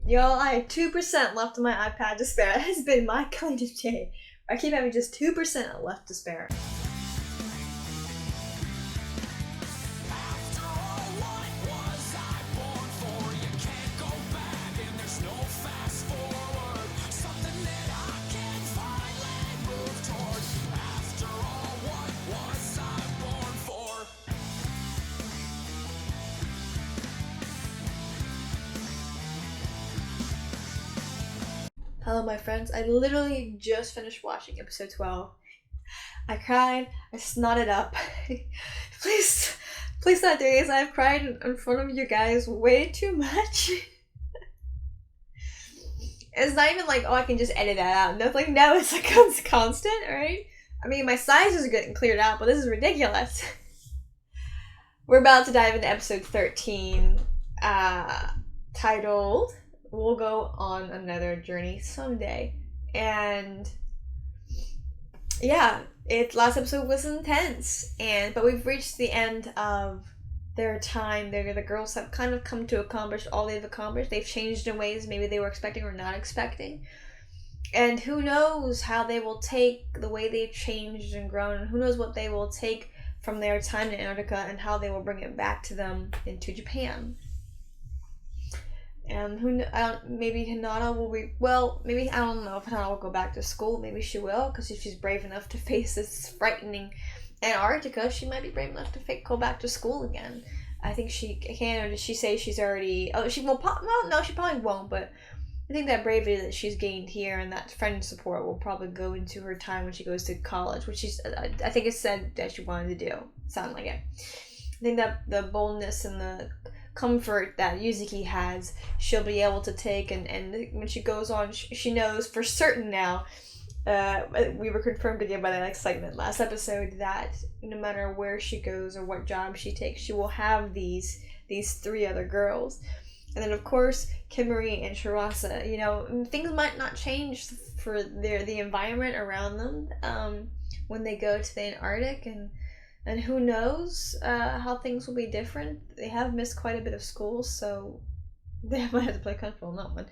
Y'all, I have 2% left on my iPad to spare. It has been my kind of day. I keep having just 2% left to spare. Hello, my friends. I literally just finished watching episode 12. I cried. I snotted up. please not do this. I've cried in front of you guys way too much. It's not even like, oh, I can just edit that out. No, like, no, it's like constant, alright? I mean, my sizes are getting cleared out, but this is ridiculous. We're about to dive into episode 13, titled We'll Go on Another Journey Someday. And yeah, last episode was intense, but we've reached the end of their time. The girls have kind of come to accomplish all they've accomplished. They've changed in ways maybe they were expecting or not expecting. And who knows how they will take the way they've changed and grown, and who knows what they will take from their time in Antarctica and how they will bring it back to them into Japan. And maybe Hinata will be, well, maybe, I don't know if Hinata will go back to school. Maybe she will, because if she's brave enough to face this frightening Antarctica, she might be brave enough to go back to school again. I think she can, or did she say she's already, no, she probably won't, but I think that bravery that she's gained here and that friend support will probably go into her time when she goes to college, which I think it said that she wanted to do. Sound like it. I think that the boldness and the comfort that Yuzuki has, she'll be able to take, and when she goes on, she knows for certain now, we were confirmed again by that excitement last episode, that no matter where she goes or what job she takes, she will have these 3 other girls. And then, of course, Kimuri and Shirasa, things might not change for the environment around them when they go to the Antarctic, and who knows how things will be different. They have missed quite a bit of school, so they might have to play comfortable on that one.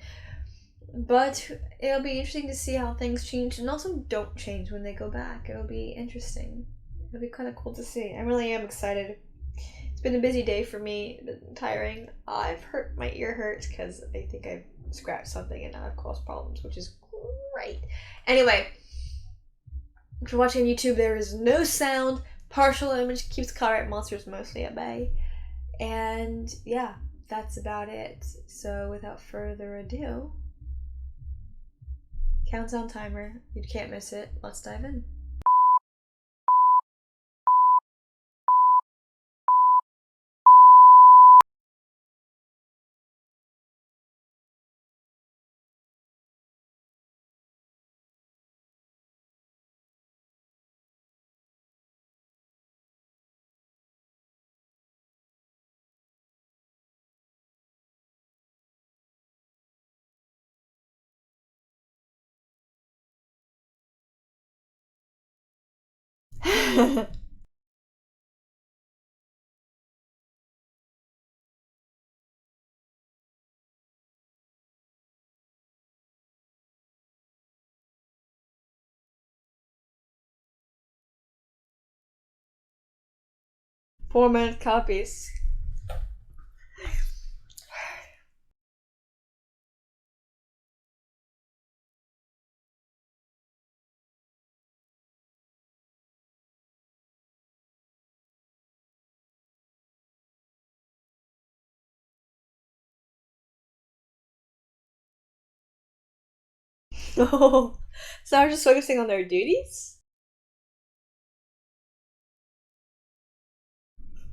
But it'll be interesting to see how things change and also don't change when they go back. It'll be interesting. It'll be kind of cool to see. I really am excited. It's been a busy day for me, tiring. My ear hurts because I think I've scratched something and now I've caused problems, which is great. Anyway, if you're watching on YouTube, there is no sound. Partial image keeps copyright monsters mostly at bay. And yeah, that's about it. So without further ado, countdown timer. You can't miss it. Let's dive in. Four-minute copies. Oh, so I'm just focusing on their duties?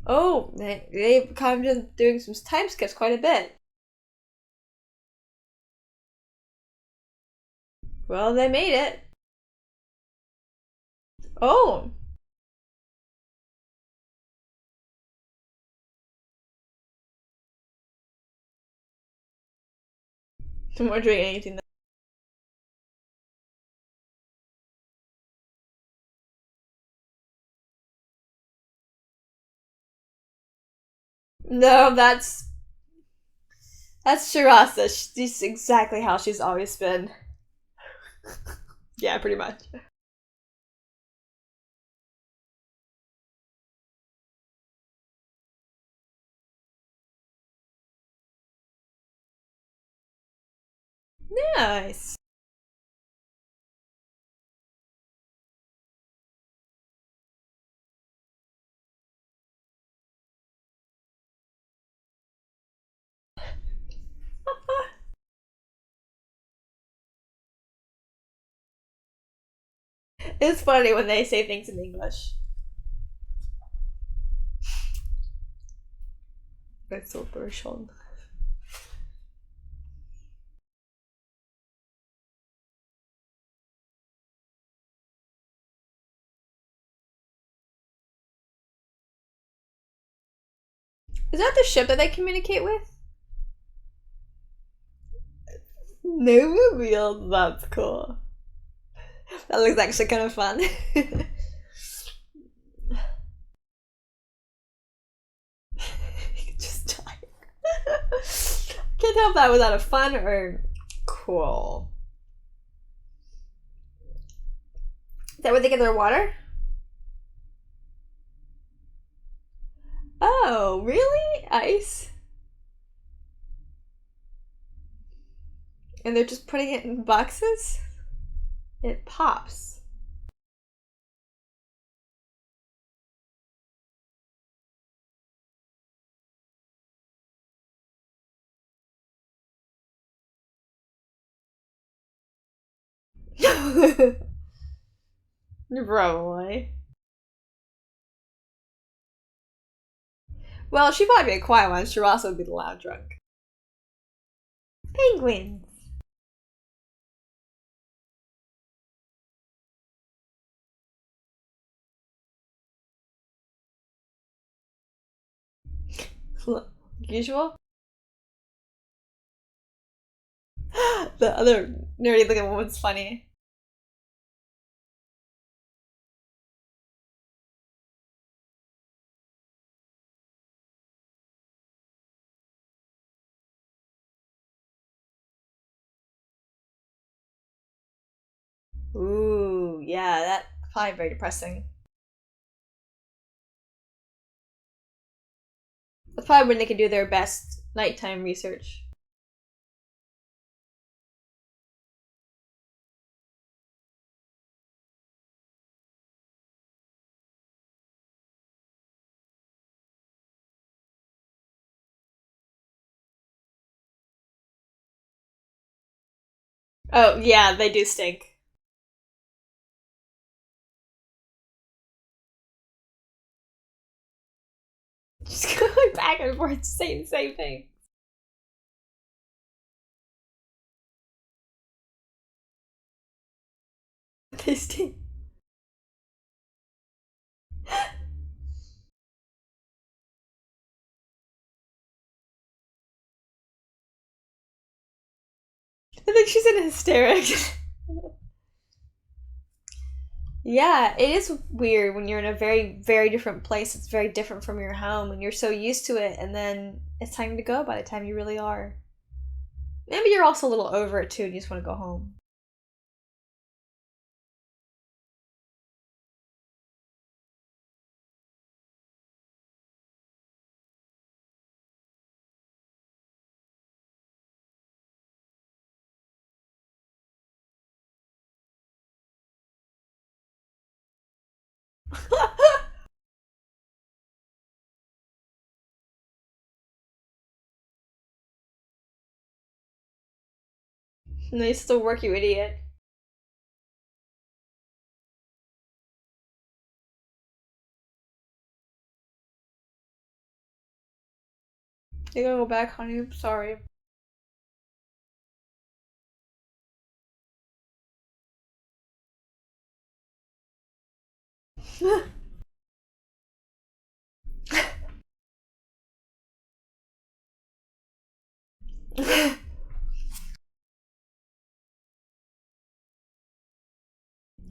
Oh, they've kind of been doing some time skips quite a bit. Well, they made it. Oh. I'm not doing anything. No, that's That's Shirasa. She's exactly how she's always been. Yeah, pretty much. Nice. It's funny when they say things in English. It's so version. Is that the ship that they communicate with? No, that's cool. That looks actually kind of fun. Just die. Can't tell if that was out of fun or cool. Is that where they get their water? Oh, really? Ice? And they're just putting it in boxes? It pops. Probably. Well, she'd probably be a quiet one. Shirasa would be the loud drunk. Penguins. Usual? The other nerdy looking woman's funny. Ooh, yeah, that's probably very depressing. That's probably when they can do their best nighttime research. Oh, yeah, they do stink. Just going back and forth saying the same thing. They stink. I think she's in hysterics. Yeah, it is weird when you're in a very, very different place. It's very different from your home, and you're so used to it, and then it's time to go by the time you really are. Maybe you're also a little over it too, and you just want to go home. Nice to work, you idiot. You gotta go back, honey. I'm sorry.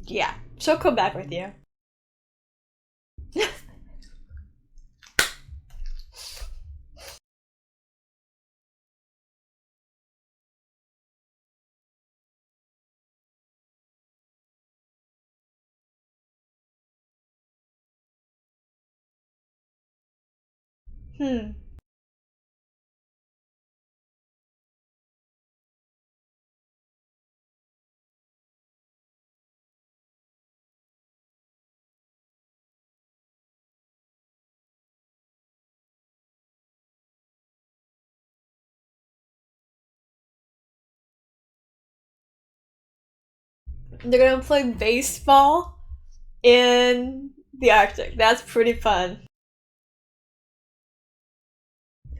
Yeah, she'll come back with you. Hmm. They're gonna play baseball in the Arctic. That's pretty fun.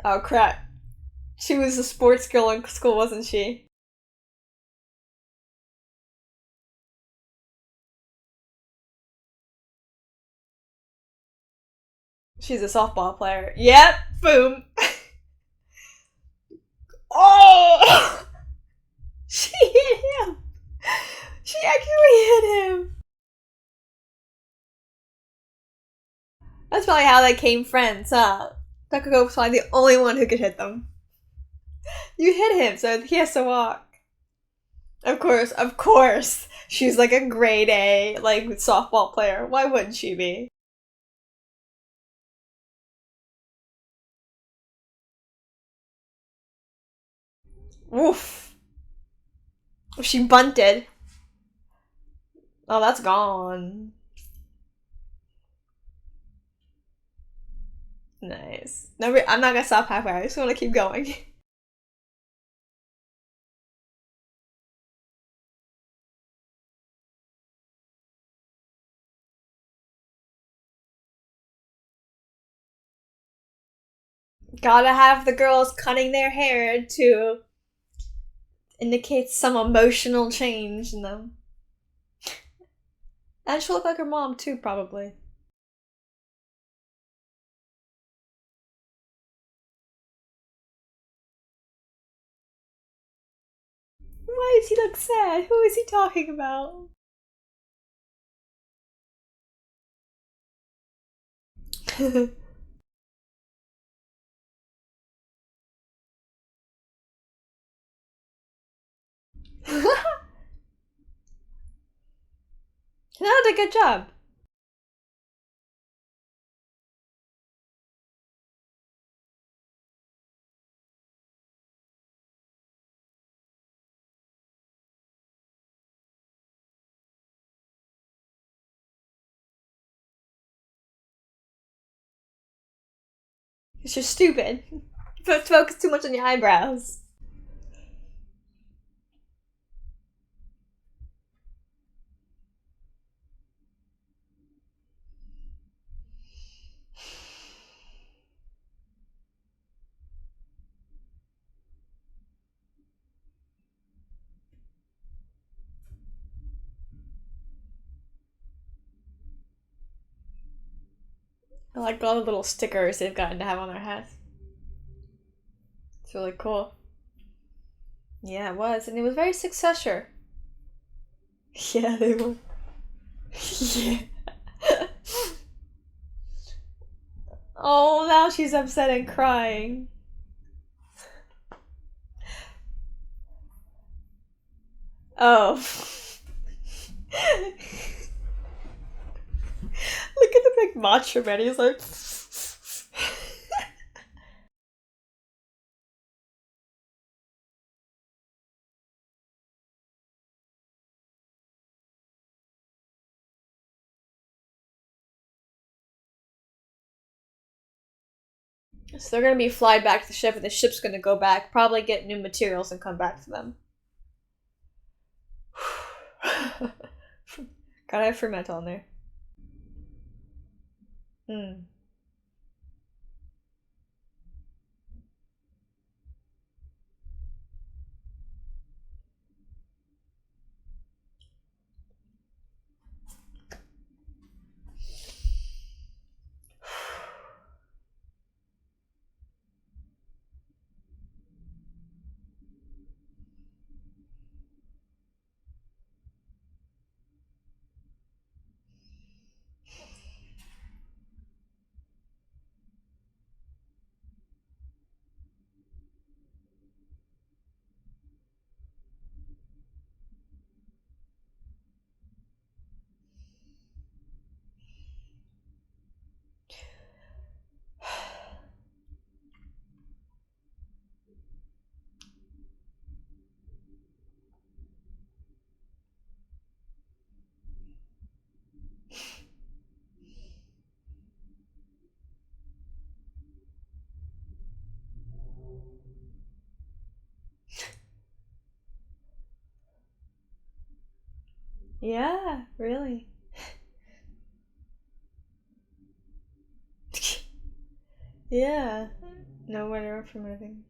Oh crap. She was a sports girl in school, wasn't she? She's a softball player. Yep, boom. Oh! She hit him! She actually hit him! That's probably how they became friends, huh? Takugo was probably the only one who could hit them. You hit him, so he has to walk. Of course, of course. She's like a grade A, like, softball player. Why wouldn't she be? Oof. She bunted. Oh, that's gone. Nice. No, I'm not gonna stop halfway. I just want to keep going. Gotta have the girls cutting their hair to indicate some emotional change in them. And she'll look like her mom too, probably. Why does he look sad? Who is he talking about? That did a good job. It's just stupid. Focus too much on your eyebrows. I like all the little stickers they've gotten to have on their hats. It's really cool. Yeah, it was, and it was very successor. Yeah, they were. Yeah. Oh, now she's upset and crying. Oh. Look at the big macho man. He's like. So they're gonna be fly back to the ship, and the ship's gonna go back, probably get new materials, and come back to them. Gotta have ferment on there. Hmm. Yeah, really. Yeah. No whatever from anything.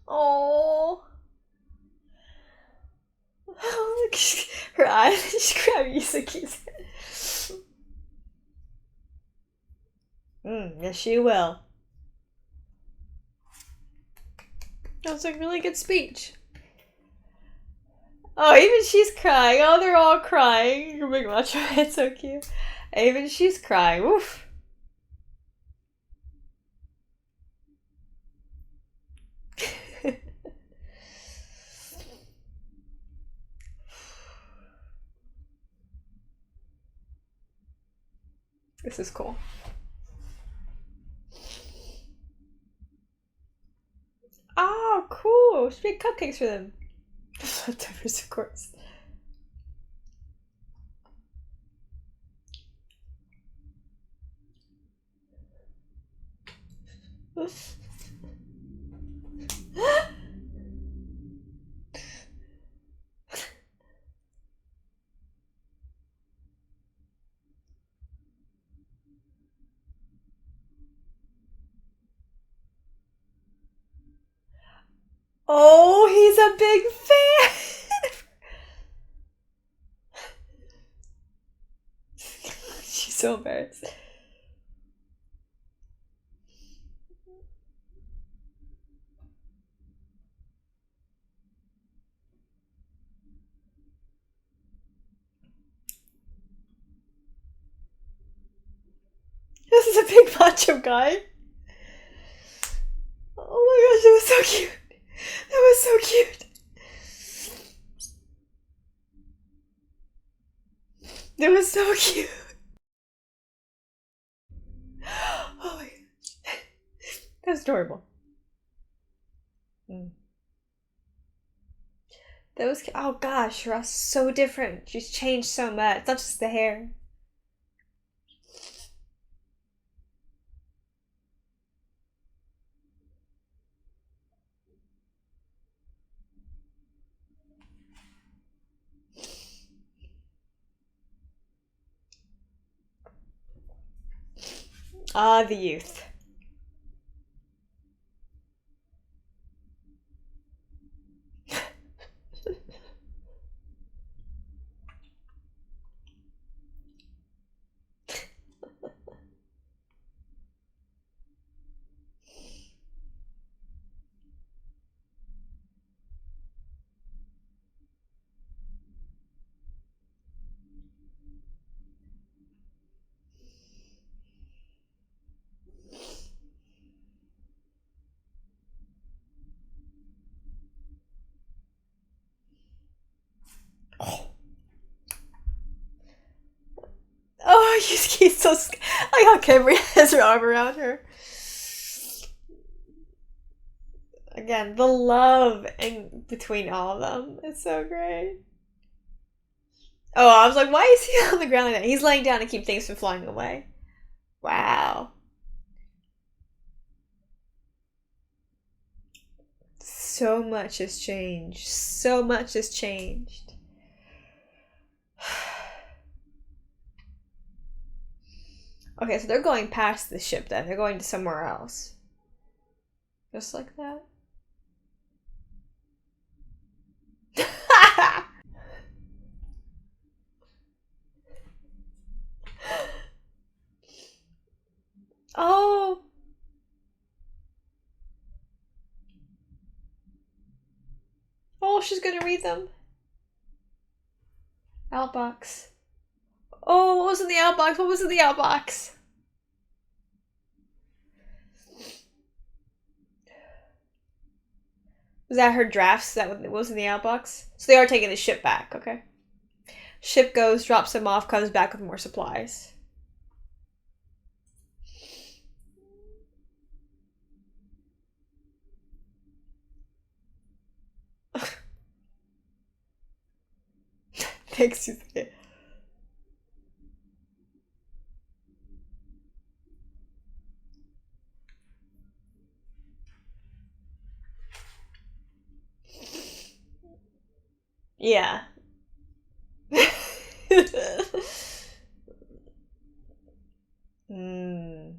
Oh. Her eyes. She's grabbing Yusaki's head. Yes, she will. That was a really good speech. Oh, even she's crying. Oh, they're all crying. Big Macho Man's so cute. Even she's crying. Oof. This is cool. Oh, cool. Should make cupcakes for them. Leftovers, of course. Oh, he's a big fan. She's so embarrassed. This is a big macho guy. Oh my gosh, that was so cute. That was so cute. That was so cute. Oh my gosh. That was adorable. That was, oh gosh, Ross is so different. She's changed so much. Not just the hair. Ah, the youth. Oh, he's so like how Kimberly has her arm around her. Again, the love in between all of them is so great. Oh, I was like, why is he on the ground like that? He's laying down to keep things from flying away. Wow. So much has changed. So much has changed. Okay, so they're going past the ship then. They're going to somewhere else. Just like that. Oh. Oh, she's gonna read them. Outbox. Oh, what was in the outbox? What was in the outbox? Was that her drafts that was in the outbox? So they are taking the ship back, okay. Ship goes, drops him off, comes back with more supplies. Thanks, you. Yeah. mm.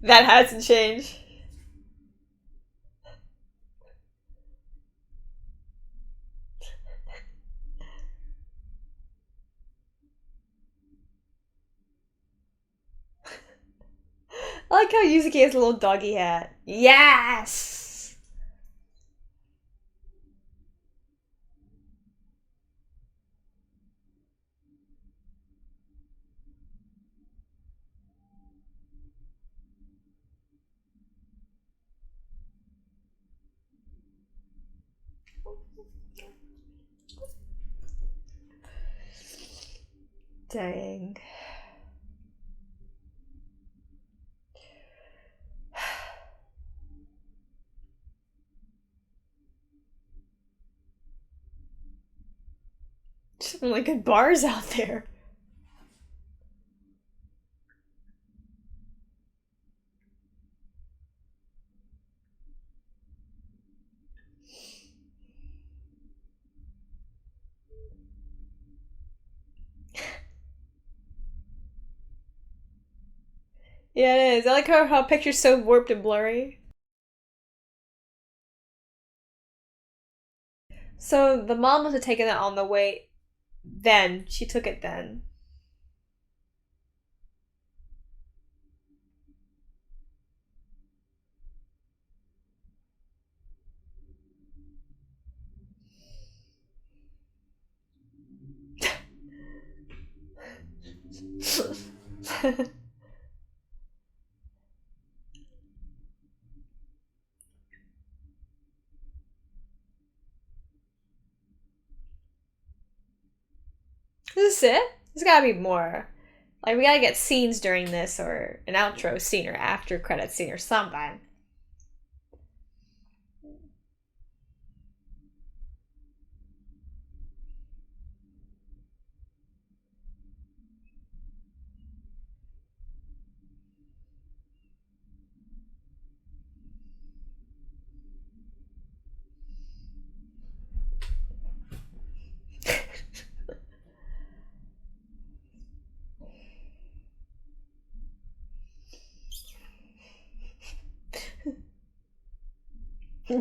That hasn't changed. I like how Yuzuki has a little doggy hat. Yes! Dang. Some really good bars out there. Yeah, it is. I like how picture's so warped and blurry. So the mom must have taken that on the way then. She took it then. Is this it? There's gotta be more. Like, we gotta get scenes during this, or an outro scene, or after credit scene, or something.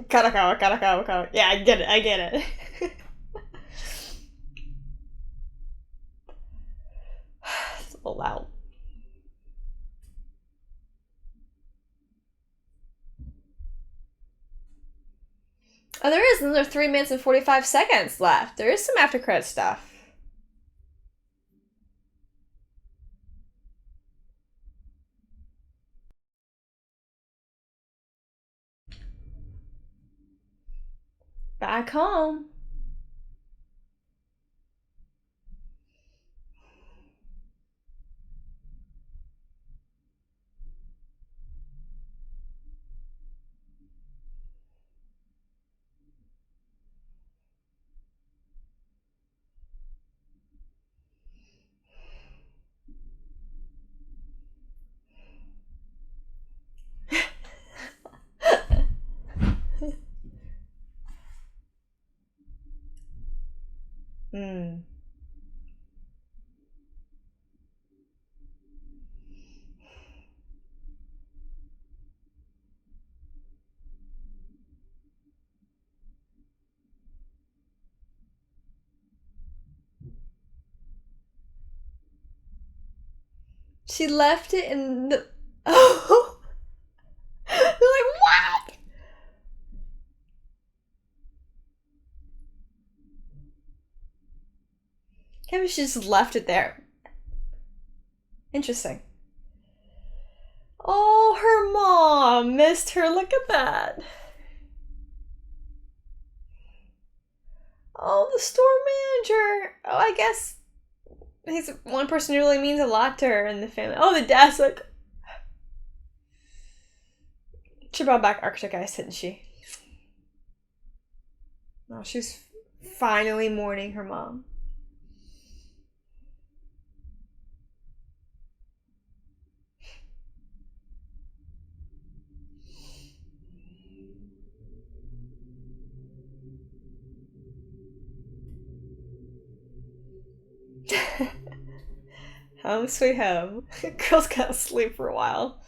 Karakawa, Karakawa, Karakawa. Yeah, I get it, I get it. It's a little loud. Oh, there is another 3 minutes and 45 seconds left. There is some after credit stuff. Back home. Hmm. She left it in the. Oh! They're like, what? Maybe she just left it there. Interesting. Oh, her mom missed her. Look at that. Oh, the store manager. Oh, I guess he's one person who really means a lot to her in the family. Oh, the dad's like... She brought back Arctic Ice, didn't she? Oh, she's finally mourning her mom. Home sweet home. Girl's gotta sleep for a while.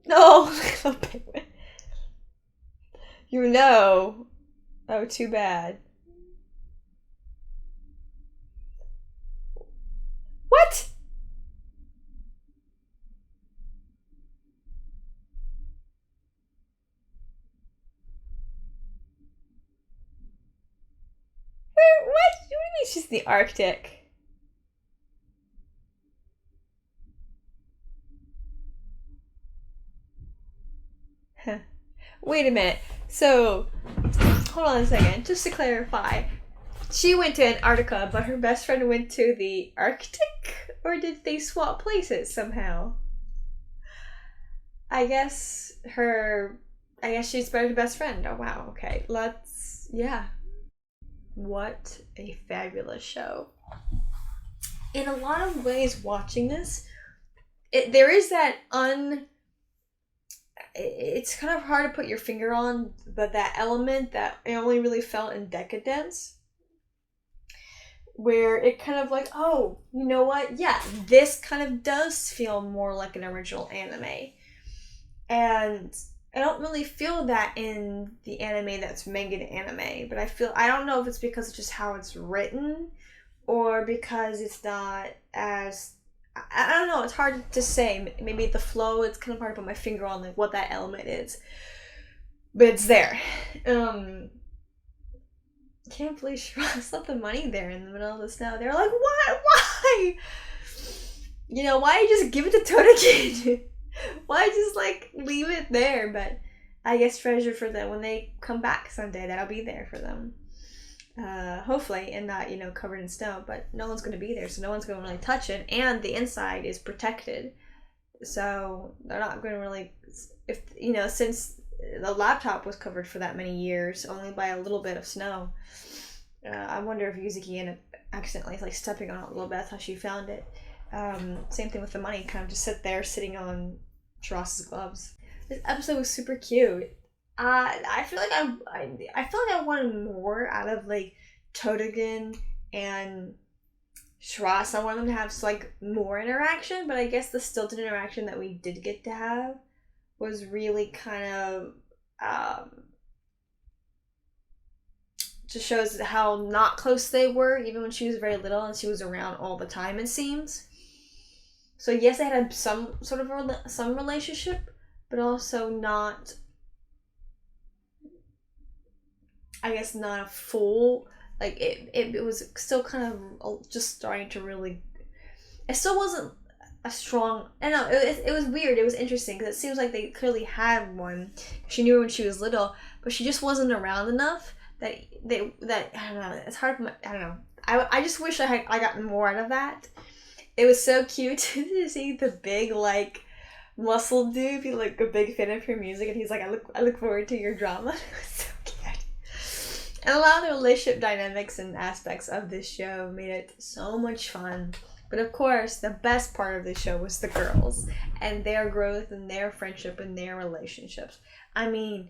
No! You know. Oh, too bad. What? Where? What? What do you mean she's in the Arctic? Huh. Wait a minute. So, hold on a second. Just to clarify, she went to Antarctica, but her best friend went to the Arctic? Or did they swap places somehow? I guess she's better best friend. Oh wow, okay. Yeah. What a fabulous show. In a lot of ways, watching this, there is that it's kind of hard to put your finger on, but that element that I only really felt in Decadence, where it kind of like, oh, you know what? Yeah, this kind of does feel more like an original anime. And I don't really feel that in the anime that's manga to anime, but I don't know if it's because of just how it's written or because it's not as, I don't know, it's hard to say. Maybe the flow, it's kind of hard to put my finger on like what that element is. But it's there. Can't believe Shiraz left the money there in the middle of the snow. They're like, what? Why? You know, why just give it to Totokin? Why just like leave it there? But I guess treasure for them when they come back someday. That'll be there for them. Hopefully, and not, covered in snow. But no one's going to be there, so no one's going to really touch it. And the inside is protected, so they're not going to really. Since the laptop was covered for that many years, only by a little bit of snow. I wonder if Yuzuki ended up accidentally like stepping on it a little bit. That's how she found it. Same thing with the money, kind of just sitting on Shiraz's gloves. This episode was super cute. I feel like I feel like I wanted more out of like Totogen and Shiraz. I wanted them to have like more interaction, but I guess the stilted interaction that we did get to have was really kind of just shows how not close they were, even when she was very little and she was around all the time, it seems. So yes, they had some sort of some relationship, but also not, I guess, not a full, like it was still kind of just starting to really, it still wasn't a strong, I don't know, it was weird, it was interesting, because it seems like they clearly had one. She knew her when she was little, but she just wasn't around enough that I don't know, it's hard, I don't know, I just wish I gotten more out of that. It was so cute to see the big, like, muscle dude be like a big fan of her music, and he's like, I look forward to your drama. It was so cute. And a lot of the relationship dynamics and aspects of this show made it so much fun. But of course, the best part of the show was the girls and their growth and their friendship and their relationships. I mean,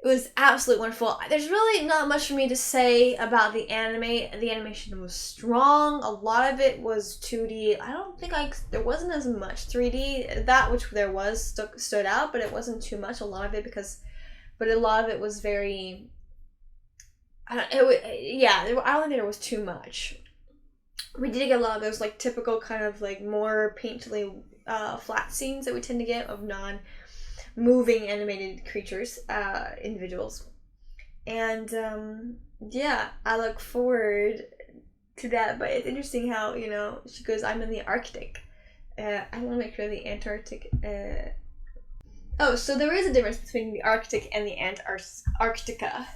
it was absolutely wonderful. There's really not much for me to say about the anime. The animation was strong. A lot of it was 2D. I don't think there wasn't as much 3D. That which there was stood out, but it wasn't too much. A lot of it but a lot of it was very. I don't think there was too much. We did get a lot of those like typical kind of like more painterly flat scenes that we tend to get of non-moving animated creatures, individuals. And yeah, I look forward to that. But it's interesting how, she goes, I'm in the Arctic. I want to make sure the Antarctic. Oh, so there is a difference between the Arctic and the Antarctica.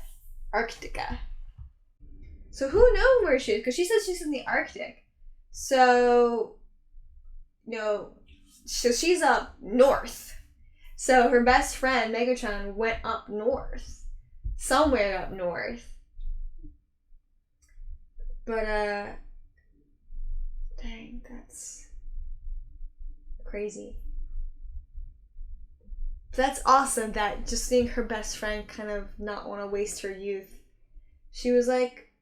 Arctica. So who knows where she is? Because she says she's in the Arctic. So, so she's up north. So her best friend, Megatron, went up north. Somewhere up north. But, dang, that's crazy. That's awesome that just seeing her best friend kind of not want to waste her youth. She was like,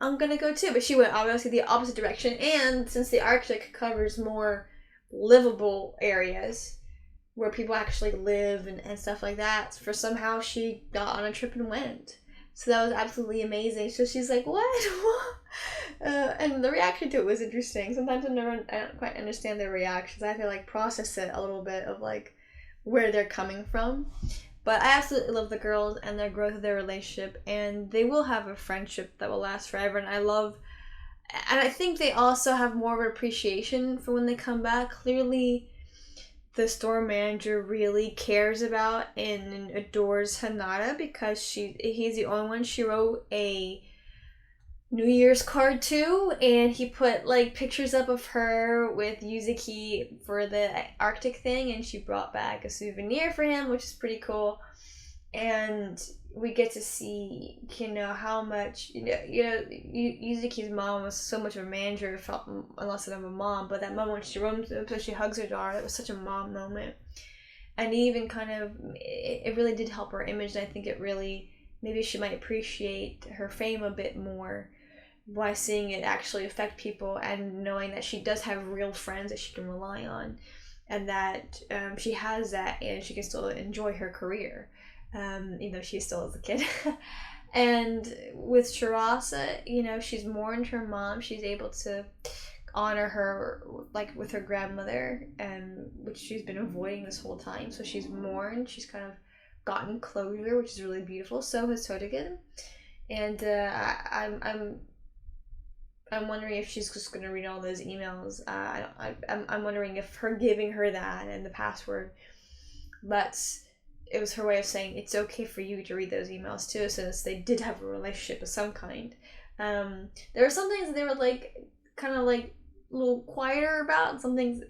I'm gonna go too. But she went obviously the opposite direction. And since the Arctic covers more livable areas where people actually live and stuff like that, for somehow she got on a trip and went. So that was absolutely amazing. So she's like, what? And the reaction to it was interesting. Sometimes I don't quite understand their reactions. I have to like process it a little bit of like where they're coming from. But I absolutely love the girls and their growth of their relationship, and they will have a friendship that will last forever. And I think they also have more of an appreciation for when they come back. Clearly, the store manager really cares about and adores Hinata because he's the only one she wrote a New Year's card to, and he put like pictures up of her with Yuzuki for the Arctic thing, and she brought back a souvenir for him, which is pretty cool. And we get to see, how much, Yuzuki's mom was so much of a manager, felt less than of a mom, but that moment when she runs up and she hugs her daughter, it was such a mom moment. And even kind of, it really did help her image, and I think it really, maybe she might appreciate her fame a bit more by seeing it actually affect people and knowing that she does have real friends that she can rely on, and that she has that and she can still enjoy her career, even though she still is a kid. And with Shirasa, she's mourned her mom. She's able to honor her like with her grandmother, which she's been avoiding this whole time. So she's mourned. She's kind of gotten closure, which is really beautiful. So has Totigan. And I'm wondering if she's just going to read all those emails. I'm wondering if her giving her that and the password it was her way of saying it's okay for you to read those emails too, since they did have a relationship of some kind. There were some things that they were like kind of like a little quieter about, and some things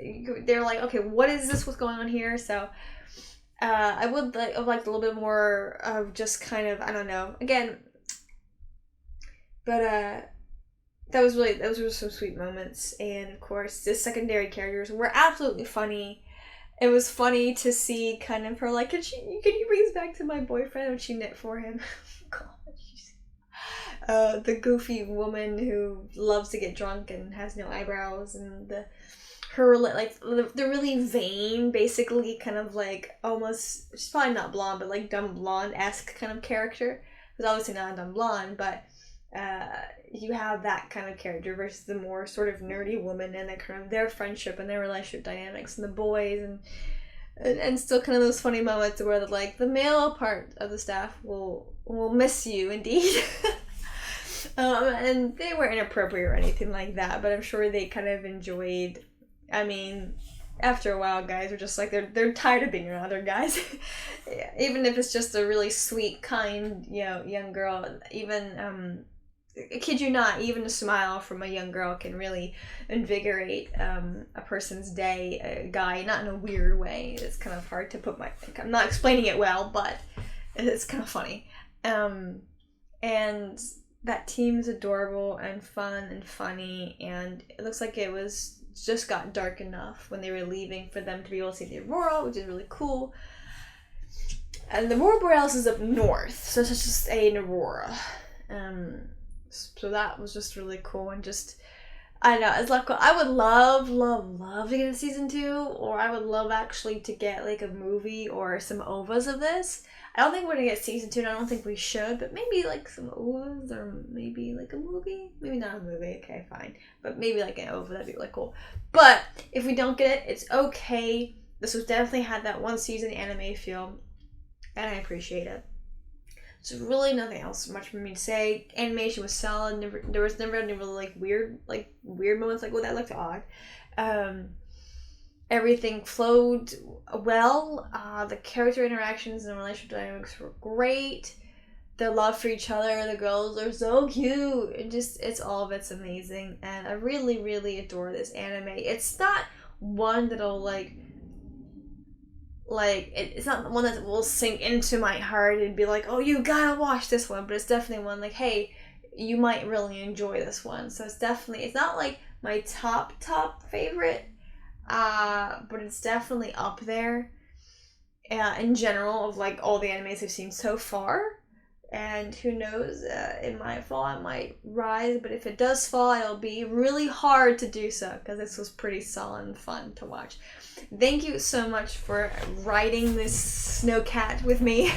they're like, okay, what is this? What's going on here? So I would have liked a little bit more of just kind of, I don't know, again, but those were some sweet moments. And of course the secondary characters were absolutely funny. It was funny to see kind of her like, can you bring this back to my boyfriend when she knit for him? God. The goofy woman who loves to get drunk and has no eyebrows, and the really vain, basically kind of like almost, she's probably not blonde, but like dumb blonde-esque kind of character. Because obviously not a dumb blonde, but you have that kind of character versus the more sort of nerdy woman and that kind of their friendship and their relationship dynamics, and the boys, and still kind of those funny moments where like the male part of the staff will miss you indeed. And they weren't inappropriate or anything like that, but I'm sure they kind of enjoyed. I mean, after a while, guys are just like they're tired of being around other guys. Even if it's just a really sweet, kind, young girl. Even I kid you not, even a smile from a young girl can really invigorate a person's day. A guy, not in a weird way. It's kind of hard to put I'm not explaining it well, but it's kind of funny. And that team is adorable and fun and funny, and it looks like it was just got dark enough when they were leaving for them to be able to see the aurora, which is really cool. And the aurora borealis is up north, so it's just an aurora. So that was just really cool, and just, I don't know, it's like, I would love to get a season 2, or I would love actually to get like a movie or some OVAs of this. I don't think we're gonna get season 2, and I don't think we should, but maybe like some OVAs, or maybe like a movie. Maybe not a movie, okay, fine. But maybe like an OVA, that'd be really cool. But if we don't get it, it's okay. This was definitely had that one season anime feel, and I appreciate it. So really nothing else much for me to say. Animation was solid. There was never any really weird moments like, oh, that looked odd. Everything flowed well. The character interactions and relationship dynamics were great. Their love for each other, the girls are so cute. It's all of it's amazing, and I really, really adore this anime. It's not one that'll it's not one that will sink into my heart and be like, oh, you gotta watch this one. But it's definitely one like, hey, you might really enjoy this one. So it's not like my top favorite, but it's definitely up there. In general, of like all the animes I've seen so far. And who knows, it might fall, it might rise, but if it does fall, it'll be really hard to do so, because this was pretty solid and fun to watch. Thank you so much for riding this snowcat with me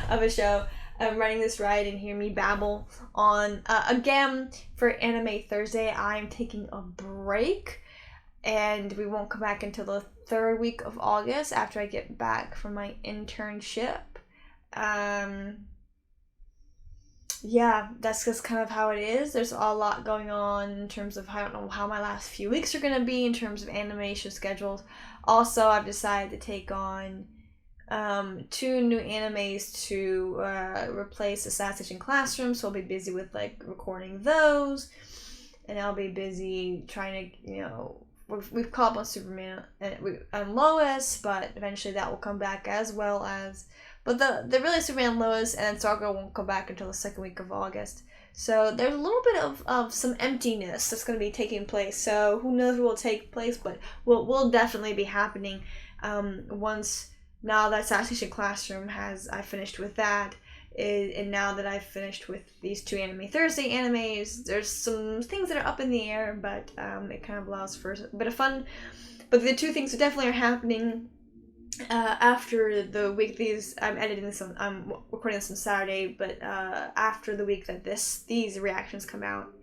of a show, riding this ride and hear me babble on. Again, for Anime Thursday, I'm taking a break, and we won't come back until the 3rd week of August after I get back from my internship. Yeah, that's just kind of how it is. There's a lot going on in terms of, I don't know how my last few weeks are going to be in terms of animation schedules. Also, I've decided to take on 2 new animes to replace Assassination Classroom, so I'll be busy with recording those, and I'll be busy trying to, we've caught up on Superman and Lois, but eventually that will come back as well as... But the really Superman, Lois, and Stargirl won't come back until the 2nd week of August. So there's a little bit of some emptiness that's going to be taking place. So who knows what will take place, but will definitely be happening once, now that Assassination Classroom I finished with that, and now that I've finished with these 2 Anime Thursday animes, there's some things that are up in the air, but it kind of allows for a bit of fun. But the 2 things that definitely are happening after the week I'm recording this on Saturday, but after the week that these reactions come out,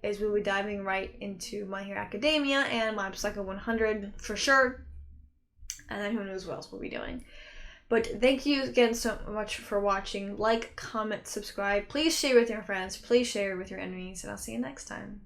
is we'll be diving right into My Hero Academia and Mob Psycho 100 for sure, and then who knows what else we'll be doing. But thank you again so much for watching. Like, comment, subscribe. Please share with your friends. Please share with your enemies, and I'll see you next time.